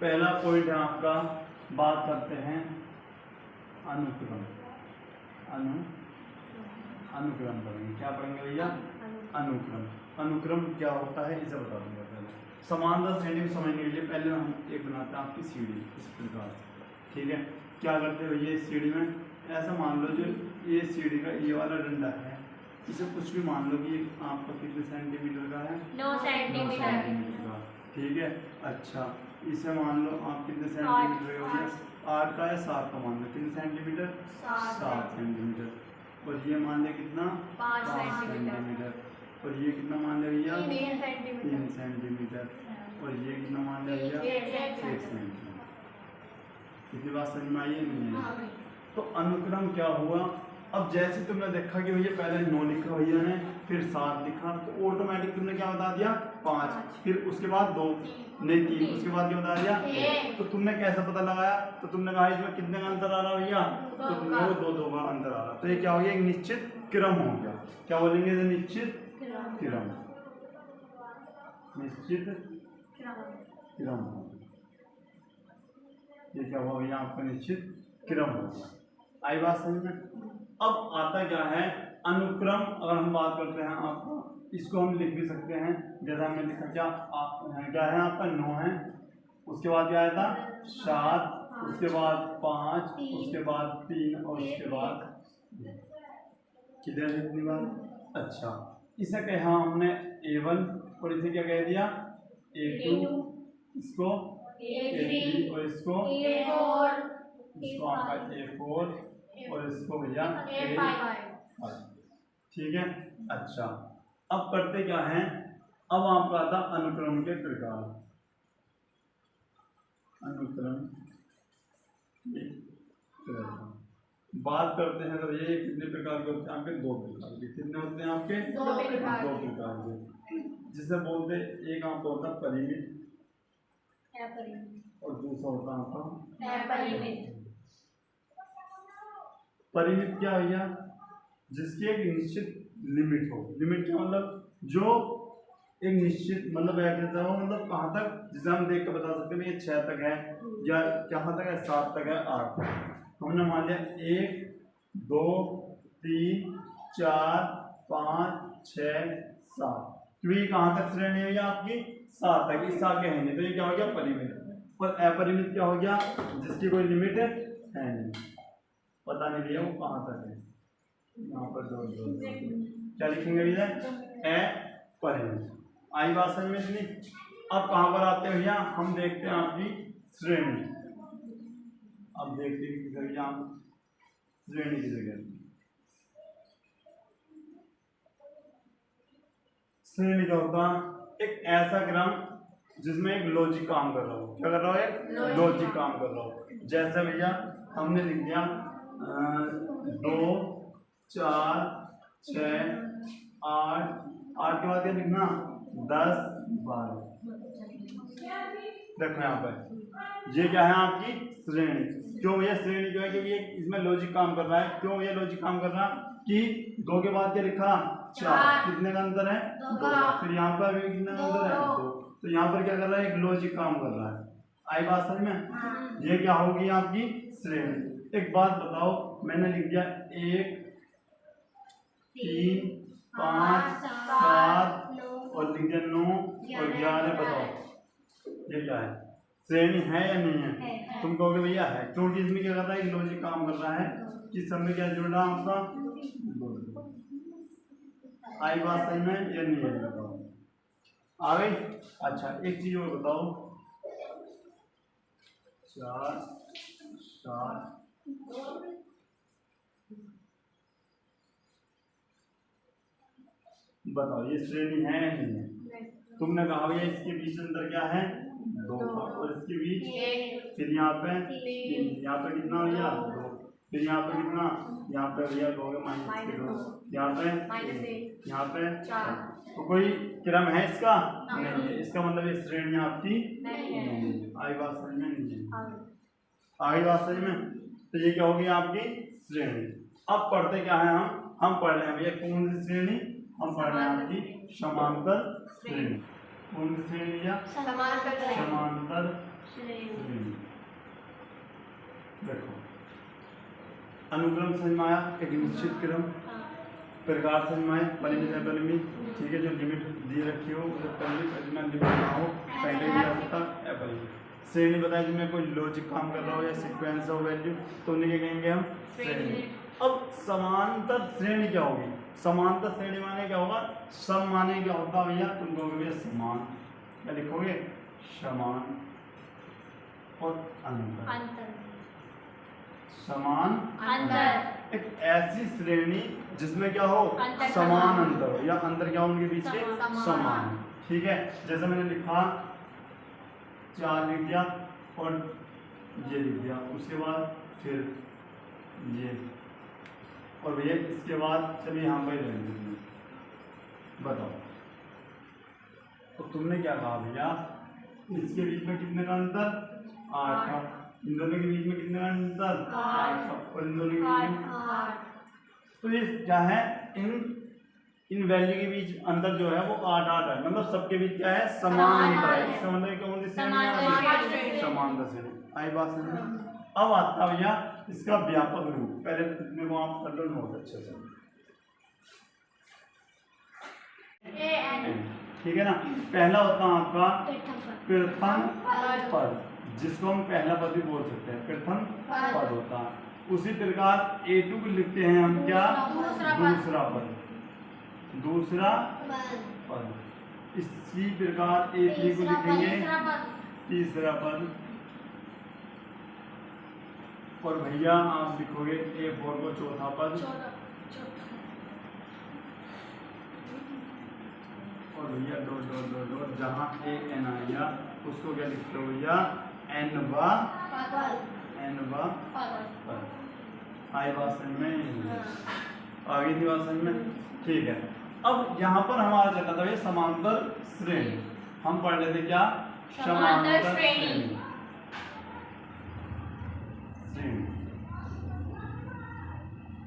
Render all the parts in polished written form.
पहला पॉइंट है आपका, बात करते हैं अनुक्रम। अनुक्रम पढ़ेंगे। क्या पढ़ेंगे भैया? अनुक्रम। अनुक्रम क्या होता है इसे बता दूंगा। पहले समांतर श्रेणी को समझने के लिए पहले हम एक बनाते हैं आपकी सीढ़ी इस प्रकार से, ठीक है। क्या करते हैं भैया इस सीढ़ी में, ऐसा मान लो जो ये सीढ़ी का ये वाला डंडा है, इसे कुछ भी मान लो कि आपका कितने सेंटीमीटर का है? 9 सेंटीमीटर का, ठीक है। अच्छा, इसे मान लो आप कितने सेंटीमीटर हो गया? 8 का या 7 का मान लो, कितने सेंटीमीटर? 7 सेंटीमीटर। और ये मान लिया कितना? 5 सेंटीमीटर। और ये कितना मान लिया भैया? 3 सेंटीमीटर। सेंटीमीटर। और ये कितना मान लिया भैया? 1 सेंटीमीटर। कितनी बात समझ में आई है? नहीं है। तो अनुक्रम क्या हुआ? अब जैसे तुमने देखा कि भैया पहले 9 लिखा भैया ने, फिर 7 लिखा, तो ऑटोमेटिक तुमने क्या बता दिया? 5। फिर उसके बाद 2 नहीं 3, उसके बाद क्या बता दिया? 1। तो तुमने कैसा पता लगाया? तो तुमने कहा इसमें कितने का अंतर आ रहा भैया? तो 2 का अंतर आ रहा। तो ये क्या हो गया? एक निश्चित क्रम हो गया। क्या बोलेंगे? निश्चित क्रम। निश्चित क्रम हो गया। ये क्या हुआ भैया? आपका निश्चित क्रम हो गया। आई बात समझ में? अब आता क्या है? अनुक्रम। अगर हम बात करते हैं आपको, इसको हम लिख भी सकते हैं जैसा हमने लिखा। क्या है आपका? 9 है, उसके बाद क्या आया था? 7, उसके बाद 5, उसके बाद 3 और उसके बाद किधर है इतनी बार? अच्छा, इसे कहा हमने A1 और इसे क्या कह दिया? A2, इसको A3 और इसको A4, इसको आपका A4 और इसको भैया A5, ठीक है। अच्छा, अब करते क्या हैं? अब आपका आता अनुक्रम के प्रकार। अनुक्रम के प्रकार बात करते हैं तो ये कितने प्रकार के होते हैं आपके? 2 प्रकार के। कितने होते हैं आपके? 2 प्रकार के। जिसे बोलते एक आपका होता है परिमित और दूसरा होता है आपका अपरिमित। परिमित क्या भैया? जिसकी एक निश्चित लिमिट हो। लिमिट क्या मतलब? जो एक निश्चित मतलब ऐसा हो, मतलब कहाँ तक, जिसे हम देख कर बता सकते हैं ये 6 तक है या कहाँ तक है? 7 तक है, 8 तक। हमने मान लिया 1 2 3 4 5 6 7, क्योंकि कहाँ तक श्रेणी है आपकी? 7 तक। इस 7 के है नहीं, तो ये क्या हो गया? परिमित। और अपरिमित क्या हो गया? जिसकी कोई लिमिट है नहीं, पता नहीं दिया वो कहाँ तक है। यहाँ पर 2 क्या लिखेंगे भैया? अपरिमित। आई बात समझ में इतनी? अब कहाँ पर आते हैं भैया? हम देखते हैं आपकी श्रेणी। अब देखते हैं कि भैया श्रेणी की जगह श्रेणी क्या होता? एक ऐसा क्रम जिसमें एक लॉजिक काम कर रहा हो। क्या कर रहा हो? एक लॉजिक काम कर रहा हो। जैसे भैया हमने लिख दिया 2 4 6 8, 8 के बाद क्या लिखना? 10 12। देखो यहाँ पर ये क्या है? आपकी श्रेणी। क्यों भैया श्रेणी जो है? क्योंकि इसमें लॉजिक काम कर रहा है। क्यों भैया लॉजिक काम कर रहा है? कि 2 के बाद क्या लिखा? 4। कितने का अंतर है? 2 का। फिर यहाँ पर भी कितने का अंतर है? 2। तो यहाँ पर क्या कर रहा है? एक लॉजिक काम कर रहा है। आई बात समझ में? ये क्या होगी आपकी श्रेणी। एक बात बताओ, मैंने लिख दिया 1 3 5 7 और लिख दिया 9 और 11। बताओ ये क्या है? श्रेणी है या नहीं है? तुम कहोगे भैया है, क्योंकि इसमें क्या कर रहा है? लॉजिक काम कर रहा है। किस समय क्या जुड़ रहा है आपका? आई बात सही में या नहीं है? बताओ आ गई? अच्छा, एक चीज और बताओ, 4 7 बताओ ये श्रेणी है या नहीं है? तुमने कहा भैया इसके बीच अंतर क्या है? 2 का। और इसके बीच फिर यहाँ पे 3, यहाँ पे कितना हो गया? 2। फिर यहाँ पे कितना? यहाँ पे भैया 2 -2, यहाँ पे यहाँ पे 4। तो कोई क्रम है इसका? नहीं है। इसका मतलब ये श्रेणी आपकी नहीं है। आई बात समझ में? नहीं है। आई बात समझ में? तो ये क्या होगी आपकी श्रेणी। अब पढ़ते क्या है? हम पढ़ रहे हैं भैया कौन सी श्रेणी? हम पढ़ रहे हैं आपकी समांतर श्रेणी। कौन सी श्रेणी भैया? समांतर देखो अनुक्रम समझ में आया, एक निश्चित क्रम, प्रकार समझ में आए, परिमित अपरिमित, ठीक है, जो लिमिट दी रखी हो उसे परिमित परिमाण लिमिट ना हो पहले भी आ सकता है अपरिमित। श्रेणी बताया जिसमें कोई लॉजिक काम कर रहा हो या सीक्वेंस हो वैल्यू, तो उन्हें क्या कहेंगे हम? श्रेणी। अब समांतर श्रेणी क्या होगी? समांतर श्रेणी माने क्या होगा? सम माने क्या होता है भैया? तुम कहोगे भैया समान, क्या लिखोगे? समान और अंतर। समान अंतर। एक ऐसी श्रेणी जिसमें क्या हो? अंतर समान अंतर हो, या अंतर क्या हो उनके बीच के? समान। समान। ठीक है, जैसे मैंने लिखा 4 लिख दिया और ये लिख दिया, उसके बाद फिर ये, और भैया इसके बाद चलिए यहाँ पर रख दीजिए, बताओ तो तुमने क्या कहा भैया? इसके बीच में कितने का अंतर? 8 का। इन दोनों के बीच में कितने का अंतर? 8 का। और इन दोनों के बीच में, तो ये क्या है? इन वैल्यू के बीच अंतर जो है वो 8 है, मतलब सबके बीच क्या है? समान अंतर है। इसका मतलब कौन सी श्रेणी है? समांतर श्रेणी। आई बात समझ में? अब आता है भैया इसका व्यापक रूप, पहले मेरे को आप कर लो नोट अच्छे से, ठीक है ना। पहला होता है आपका प्रथम पद, जिसको हम पहला पद भी बोल सकते हैं, प्रथम पद होता है। उसी प्रकार A2 को लिखते हैं हम क्या? दूसरा पद, दूसरा पद। इसी प्रकार A3 को लिखेंगे तीसरा पद, और भैया आप लिखोगे A4 को चौथा पद, और भैया डॉट डॉट डॉट डॉट जहाँ AN आया उसको क्या लिखते हो भैया? N-वा पद। आई बात समझ में? आगे थी बात समझ में? ठीक है। अब यहाँ पर हमारा चल रहा था ये समांतर श्रेणी, हम पढ़ लेते क्या? समांतर श्रेणी।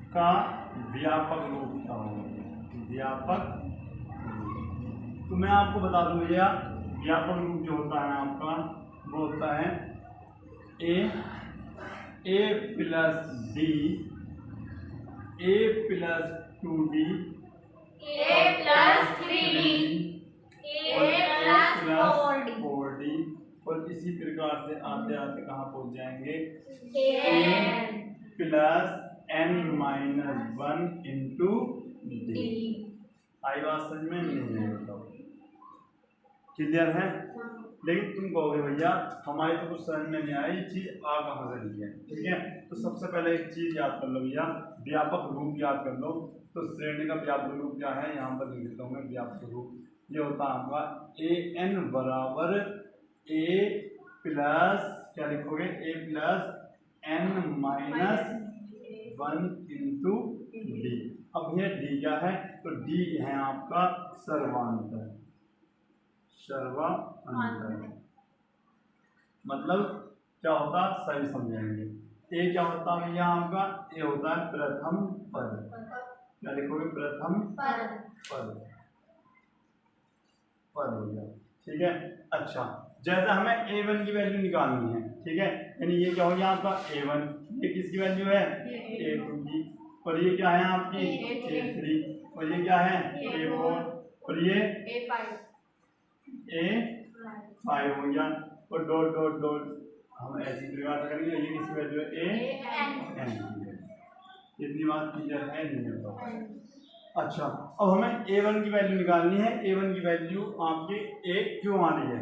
का व्यापक रूप क्या होगा? व्यापक रूप, तो मैं आपको बता दूं भैया, व्यापक रूप जो होता है आपका वो होता है a plus d, a plus 2d, a plus 3d, a plus 4d, और इसी प्रकार से आते आते कहाँ पहुंच जाएंगे? a plus n-1 into d। आई बात समझ में? नहीं बताओ, क्लियर है? लेकिन तुम कहोगे भैया हमारी तो कुछ समझ में नहीं आई, चीज आ कहाँ से लिखी है? ठीक है, तो सबसे पहले एक चीज याद कर लो भैया, व्यापक रूप याद कर लो। तो श्रेणी का व्यापक रूप क्या है? यहाँ पर लिख देता हूँ मैं व्यापक रूप, ये होता है आपका an बराबर a प्लस, क्या लिखोगे? a plus n-1 into D. अब ये डी क्या है? तो डी है आपका सर्वांतर, सर्वांतर मतलब क्या होता? सही समझेंगे। ए क्या होता है भैया आपका? ए होता है प्रथम पद, क्या लिखोगे? प्रथम पद हो गया, ठीक है। अच्छा, जैसे हमें a1 की वैल्यू निकालनी है, ठीक है, यानी ये क्या हो गया आपका a1, ये किसकी वैल्यू है? a2 की, और ये क्या है आपकी? a3, और ये क्या है? a4, और ये a5 हो गया, और डॉट डॉट डॉट हम ऐसी प्रकार से करेंगे, ये किसकी वैल्यू है? an। इतनी बात क्लियर है? नहीं होता। अच्छा, अब हमें a1 की वैल्यू निकालनी है। a1 की वैल्यू आपकी एक क्यों आ रही है?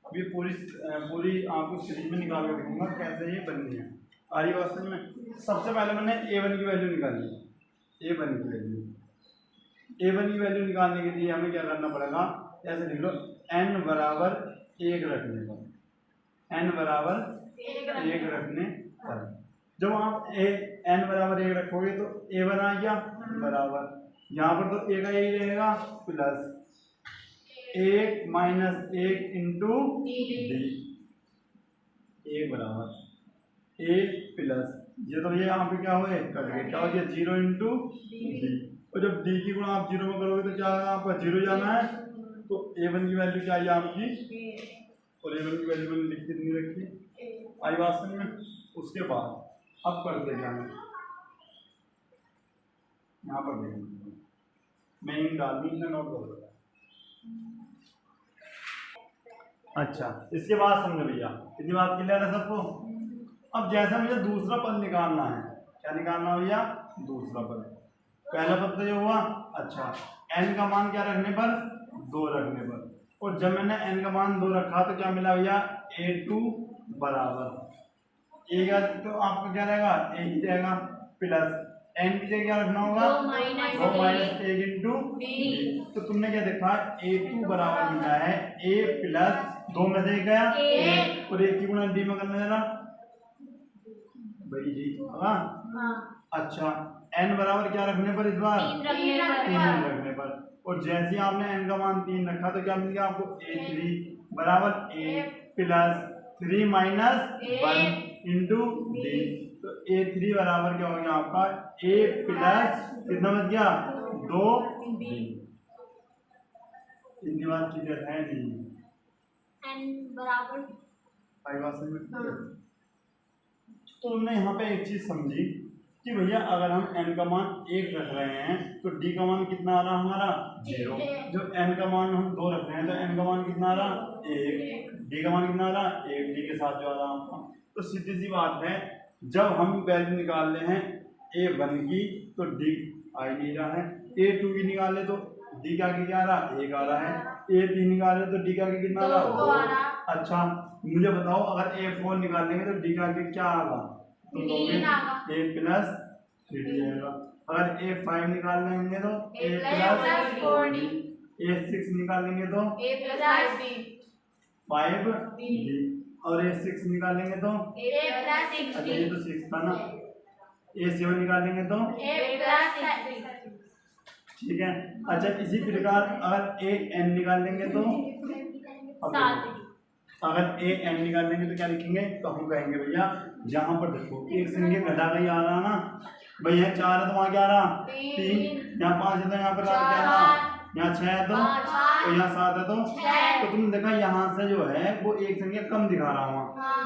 अभी पूरी आपको सीरीज में निकाल कर दिखाऊंगा कैसे ये बननी है। आ रही बात में? सबसे पहले मैंने a1 की वैल्यू निकालनी है। a1 की वैल्यू निकालने के लिए हमें क्या करना पड़ेगा? ऐसे लिख लो, n बराबर 1 रखने पर, n बराबर 1 रखने पर जब आप n बराबर 1 रखोगे तो a1 आ गया बराबर, यहाँ पर तो a का यही रहेगा प्लस 1 माइनस 1 इंटू डी, ए बराबर 1 प्लस, ये तो ये यहाँ पे क्या हो कट गया, क्या हो गया? 0 इंटू डी, और जब डी की गुणा आप 0 में करोगे तो क्या आपका 0 जाना है, तो a1 की वैल्यू क्या आई आपकी? और a1 की वैल्यू मैंने लिख के नहीं रखी। आई बात समझ में? उसके बाद अब करते क्या है, यहाँ पर देखेंगे मैं इन डाल दी, इतना नोट कर दो। अच्छा, इसके बाद समझो भैया, इतनी बात क्लियर है सबको। अब जैसा मुझे दूसरा पद निकालना है, क्या निकालना भैया, दूसरा पद। पहला पद तो ये हुआ। अच्छा, n का मान क्या रखने पर, 2 रखने पर, और जब मैंने n का मान 2 रखा तो क्या मिला भैया, a2 बराबर ए का, तो आपका क्या रहेगा, ए ही रहेगा, प्लस n की जगह क्या रखना होगा, 2 माइनस 1 इंटू डी। तो तुमने क्या देखा, a2 बराबर मिला है a प्लस 2 में से गया a, और 1 की गुणा डी में करना जरा भाई जी। हाँ, अच्छा, n बराबर क्या रखने पर, इस बार 3 रखने पर, और जैसे ही आपने n का मान 3 रखा तो क्या मिल गया आपको, a3 बराबर a plus 3 minus 1 into D. तो a3 बराबर क्या हो गया आपका, a प्लस कितना बच गया, 2 डी। इतनी बात क्लियर है नहीं, n बराबर तो हमने यहाँ पे एक चीज समझी कि भैया अगर हम n का मान 1 रख रहे हैं तो d का मान कितना आ रहा हमारा, 0। जो n का मान हम 2 रख रहे हैं तो n का मान कितना आ रहा, 1। d का मान कितना आ रहा, 1। d के साथ जो आ रहा आपका, तो सीधी सी बात है, जब हम वैल्यू निकाल रहे हैं a1 की तो d आ ही नहीं रहा है, a2 की निकाल ले तो d का क्या आ रहा, 1 आ रहा है, a3 निकाल ले तो d का कितना आ रहा, 2। अच्छा, मुझे बताओ अगर a4 निकालेंगे तो d का क्या आएगा, तो a प्लस 3d आएगा। अगर a5 निकाल लेंगे तो a प्लस 4d, a6 निकालेंगे तो a प्लस 5d, और a6 निकालेंगे तो a प्लस 6d। अच्छा, ये तो 6 था ना, a7 निकालेंगे तो a प्लस 6d। ठीक है। अच्छा, इसी प्रकार अगर an निकाल लेंगे तो अगर an निकाल लेंगे तो क्या लिखेंगे, तो हम कहेंगे भैया जहां पर देखो एक संख्या घटा के आ रहा ना, भाई यहाँ 4 है तो वहां क्या आ रहा, 3, यहाँ 5 है तो यहाँ पर क्या आ रहा, यहाँ 6 है तो यहाँ 7 है तो तुम देखा यहाँ से जो है वो एक संख्या कम दिखा रहा हूँ,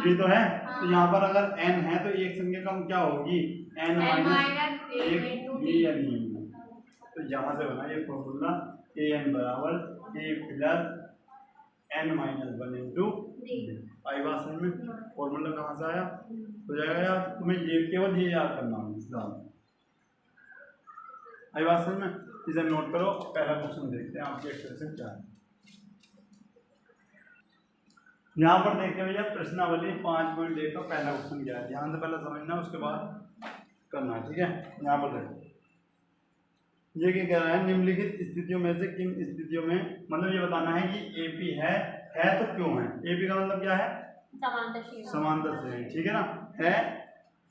ये तो है। तो यहाँ पर अगर n है तो एक संख्या कम क्या होगी, n माइनस 1 ये नहीं। तो यहाँ से बना ये फॉर्मूला, an बराबर a plus n minus 1 into आई बात समझ में। फॉर्मूला कहाँ से आया, हो जाएगा यार, तुम्हें ये केवल ये याद करना है, आई बात समझ में। इसे नोट करो, पहला क्वेश्चन देखते हैं आपके एक्सप्रेशन क्या है। यहाँ पर देखते हैं भैया प्रश्नावली 5.1 का पहला क्वेश्चन क्या है, ध्यान से पहले समझना उसके बाद करना, ठीक है। यहाँ पर देखो ये क्या कह रहा है, निम्नलिखित स्थितियों में से किन स्थितियों में, मतलब ये बताना है कि एपी है तो क्यों है। एपी का मतलब क्या है, समांतर श्रेणी, ठीक है ना, है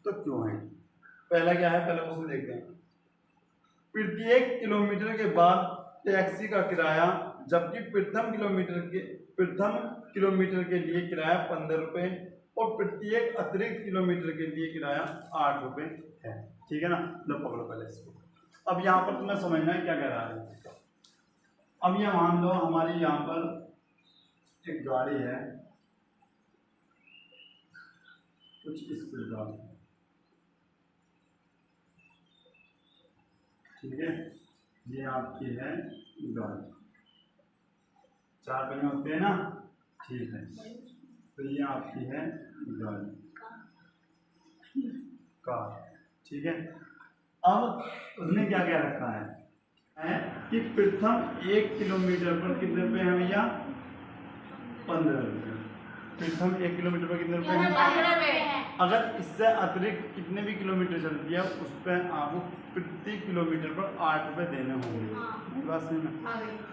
तो क्यों है। पहला क्या है, पहला क्वेश्चन देखते हैं। प्रत्येक किलोमीटर के बाद टैक्सी का किराया, जबकि प्रथम किलोमीटर के लिए किराया 15 रुपये और प्रत्येक अतिरिक्त किलोमीटर के लिए किराया 8 रुपये है, ठीक है ना। लो पकड़ो पहले इसको। अब यहाँ पर तुम्हें समझना है क्या कह रहा है। अब ये मान लो हमारी यहाँ पर एक गाड़ी है कुछ इस प्रकार, ठीक है, ये आपकी है गाड़ी, 4 पहिए होते हैं ना, ठीक है। तो ये आपकी है गाड़ी, कार, ठीक है। अब उसने क्या क्या रखा है कि प्रथम 1 किलोमीटर पर कितने रुपए है भैया, 15 रुपये। प्रथम 1 किलोमीटर पर कितने रुपए हैं, अगर इससे अतिरिक्त कितने भी किलोमीटर चलती है उस पर आपको प्रति किलोमीटर पर 8 रुपये देने होंगे। बस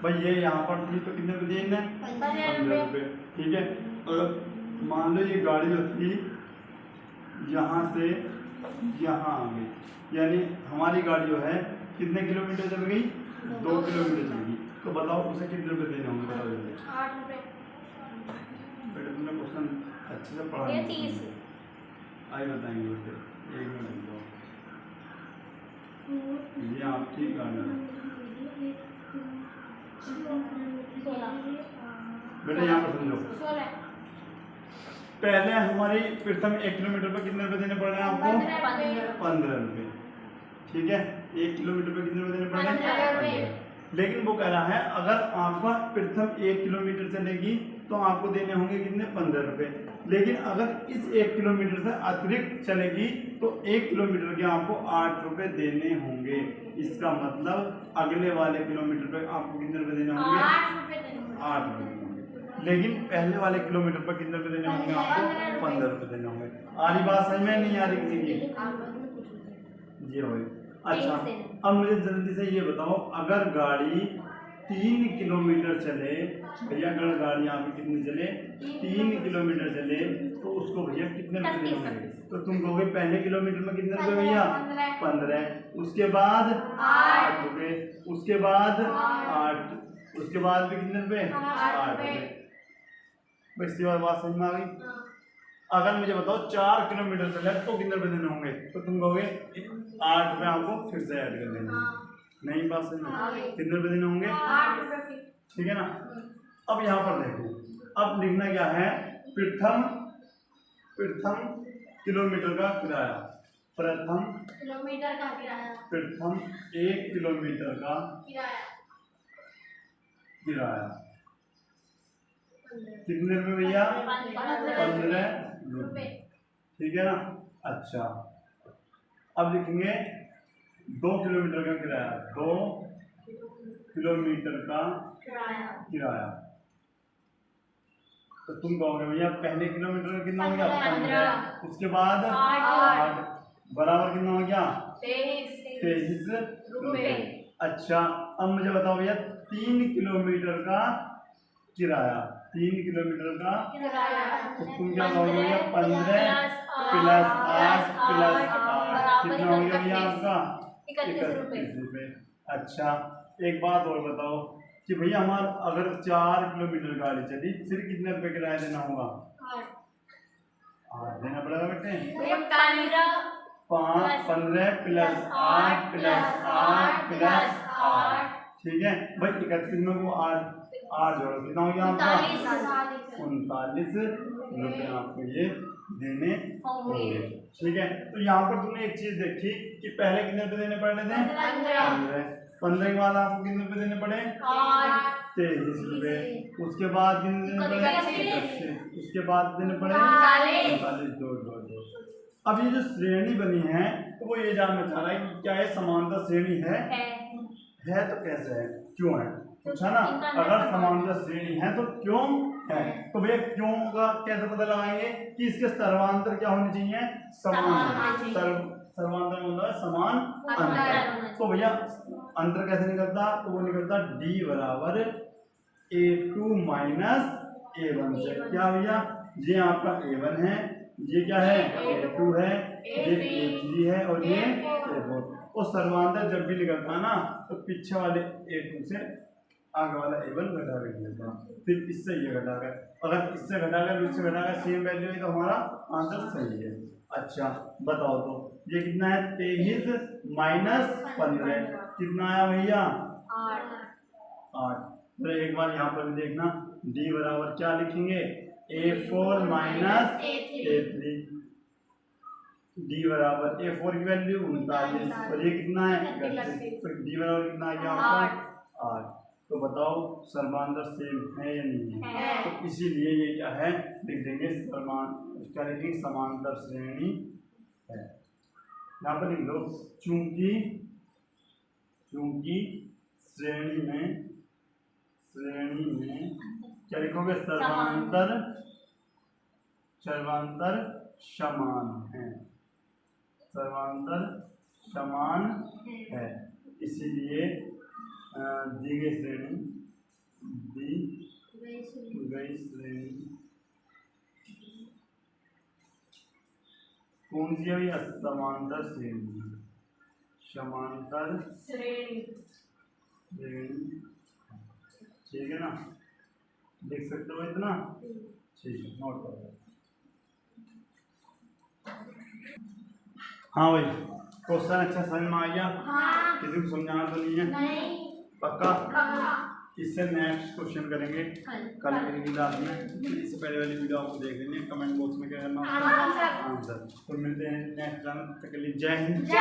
भाई ये यहाँ पर थी तो कितने रुपये देने, 15 रुपये, ठीक है। अगर मान लो ये गाड़ी जो थी यहाँ से यहाँ आ गई, यानी हमारी गाड़ी जो है कितने किलोमीटर चल गई, 2 किलोमीटर चल गई, तो बताओ उसे कितने रुपये देने होंगे, बताओ जल्दी। 8 रुपये। बेटा तुमने क्वेश्चन अच्छे से पढ़ा ये 30 आई बताएंगे बेटे, 1 मिनट दो। ये आपकी गाड़ी बेटा यहाँ पर समझो, पहले हमारी प्रथम 1 किलोमीटर पर कितने रुपए देने पड़ रहे हैं आपको? 15 रुपए। ठीक है, 1 किलोमीटर पर कितने रुपए देने पड़ रहे हैं? 15 रुपए। लेकिन वो कह रहा है अगर आपका प्रथम 1 किलोमीटर चलेगी तो आपको देने होंगे कितने? 15 रुपए। लेकिन अगर इस 1 किलोमीटर से अतिरिक्त चलेगी तो 1 किलोमीटर के आपको 8 रुपए देने होंगे। इसका मतलब अगले वाले किलोमीटर पे आपको कितने रुपए देने होंगे? 8 रुपए देने होंगे। 8 रुपए देने होंगे। लेकिन पहले वाले किलोमीटर पर कितने रुपए देने होंगे आपको? 15 रुपए देने होंगे। आ रही बात समझ में? नहीं आ रही किसी की? ये हो। अच्छा, अब मुझे जल्दी से ये बताओ, अगर गाड़ी 3 किलोमीटर चले भैया, अगर गाड़ी यहाँ पे कितनी चले? 3 किलोमीटर चले तो उसको भैया कितने रुपए देने होंगे? तो तुम कहोगे पहले किलोमीटर में कितने रुपए भैया? 15। उसके बाद 8 रुपए, उसके बाद 8, उसके बाद भी कितने रुपए? 8 रुपए। बस ये बात समझ में आ गई? अगर मुझे बताओ 4 किलोमीटर चले तो कितने रुपए देने होंगे? तो तुम कहोगे 8 रुपए आपको फिर से ऐड कर देना। नहीं बात समझ में? कितने रुपए देने होंगे? 8 रुपए। ठीक है ना? अब यहाँ पर देखो, अब लिखना क्या है? प्रथम किलोमीटर का किराया। प्रथम किलोमीटर का किराया। प्रथम 1 किलोमीटर का किराया किराया कितने रुपए भैया? 15 रुपए। ठीक है ना? अच्छा, अब लिखेंगे 2 किलोमीटर का किराया। 2 किलोमीटर का किराया। तो तुम कहोगे भैया पहले किलोमीटर का कितना हो गया? 15। उसके बाद 8 बराबर कितना हो गया? 23 रुपए। अच्छा, अब मुझे बताओ भैया 3 किलोमीटर का किराया। 3 किलोमीटर का तो तुम क्या कहोगे भैया? 15 प्लस 8 प्लस 8 कितना हो गया भैया आपका? 31 रुपए। अच्छा, एक बात और बताओ कि भैया हमारा अगर 4 किलोमीटर गाड़ी चली फिर कितने रुपए किराया देना होगा? 8 देना पड़ेगा बेटे। 15 प्लस 8 प्लस 8 प्लस 8। ठीक है भाई, 31 में वो 8 जोड़ो, कितना हो गया आपका? 39 रुपए आपको ये देने होंगे। ठीक है, तो यहाँ पर तुमने एक चीज देखी कि पहले कितने रुपए देने पड़ रहे थे? 15 के बाद आपको कितने रुपए देने पड़े? 23 रुपए। उसके बाद कितने देने पड़े? 31। उसके बाद देने पड़े 39। दो। अब ये जो श्रेणी बनी है तो वो ये जानना चाह रहा है कि क्या ये समांतर श्रेणी है तो कैसे है, क्यों है? पूछा ना, अगर समांतर श्रेणी है तो क्यों है? तो भैया क्यों का कैसे पता लगाएंगे कि इसके सर्वांतर क्या होने चाहिए? समान। सर्वांतर मतलब है समान अंतर। तो भैया अंतर कैसे निकलता? तो वो निकलता D बराबर A2 माइनस A1 से। क्या भैया? ये आपका A1 है, ये क्या है? A2 है, ये A3 है और ये A4। और सर्वांतर जब भी निकलता है ना तो पीछे वाले A2 से आगे वाला A1 घटा कर निकलता, फिर इससे ये घटाकर, अगर इससे घटाकर इससे घटाकर सेम वैल्यू है तो हमारा आंसर सही है। अच्छा बताओ, तो ये कितना है? 23 माइनस 15 कितना आया भैया? 8। तो एक बार यहाँ पर भी देखना, D बराबर क्या लिखेंगे? A4 minus A3। D बराबर A4 की वैल्यू 39 और ये कितना है? 31। तो D बराबर कितना आ गया आपका? 8। तो बताओ सर्वांतर सेम है या नहीं है? तो इसीलिए ये क्या है? लिख देंगे क्या लिखेंगे? समांतर श्रेणी है। यहाँ पर लिख लो, चूंकि श्रेणी में क्या लिखोगे? सर्वांतर समान है। सर्वांतर समान है, इसीलिए दी गई श्रेणी कौन सी है? समांतर श्रेणी। ठीक है ना? देख सकते हो इतना? ठीक है, नोट करो। हाँ भाई, क्वेश्चन अच्छा समझ में आ गया? किसी को समझाना तो नहीं है? नहीं। पक्का? इससे नेक्स्ट क्वेश्चन करेंगे कल करेंगे रात में। इससे पहले वाली वीडियो आपको देख लेनी है, कमेंट बॉक्स में क्या करना आंसर। आंसर। तो मिलते हैं नेक्स्ट टाइम, तक के लिए जय हिंद। जय